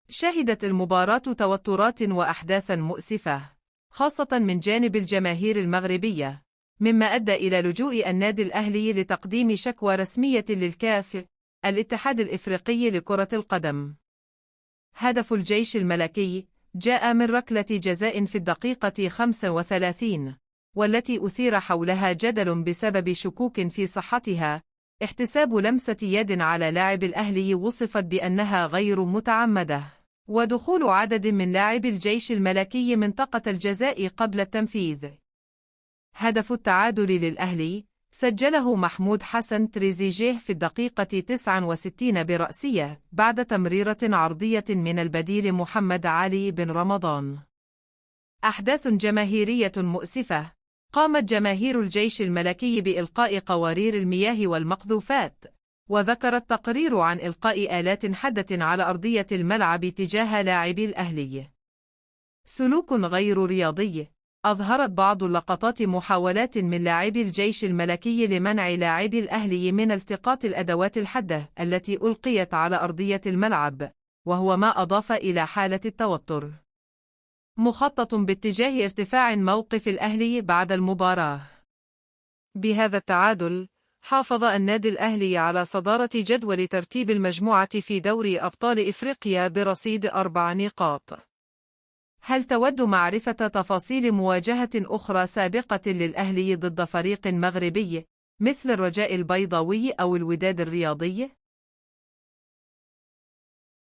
شهدت المباراة توترات وأحداثا مؤسفة، خاصة من جانب الجماهير المغربية، مما أدى إلى لجوء النادي الأهلي لتقديم شكوى رسمية للكاف، الاتحاد الإفريقي لكرة القدم. هدف الجيش الملكي جاء من ركلة جزاء في الدقيقة 35، والتي أثير حولها جدل بسبب شكوك في صحتها. احتساب لمسة يد على لاعب الأهلي وصفت بأنها غير متعمدة، ودخول عدد من لاعبي الجيش الملكي منطقة الجزاء قبل التنفيذ. هدف التعادل للأهلي سجله محمود حسن تريزيجيه في الدقيقة 69 برأسية بعد تمريرة عرضية من البديل محمد علي بن رمضان. أحداث جماهيرية مؤسفة. قامت جماهير الجيش الملكي بإلقاء قوارير المياه والمقذوفات، وذكر التقرير عن إلقاء آلات حادة على أرضية الملعب تجاه لاعبي الأهلي. سلوك غير رياضي. أظهرت بعض اللقطات محاولات من لاعبي الجيش الملكي لمنع لاعبي الأهلي من التقاط الأدوات الحادة التي ألقيت على أرضية الملعب، وهو ما أضاف إلى حالة التوتر. مخطط باتجاه ارتفاع موقف الأهلي بعد المباراة. بهذا التعادل، حافظ النادي الأهلي على صدارة جدول ترتيب المجموعة في دوري أبطال إفريقيا برصيد 4 نقاط. هل تود معرفة تفاصيل مواجهة أخرى سابقة للأهلي ضد فريق مغربي مثل الرجاء البيضاوي أو الوداد الرياضي؟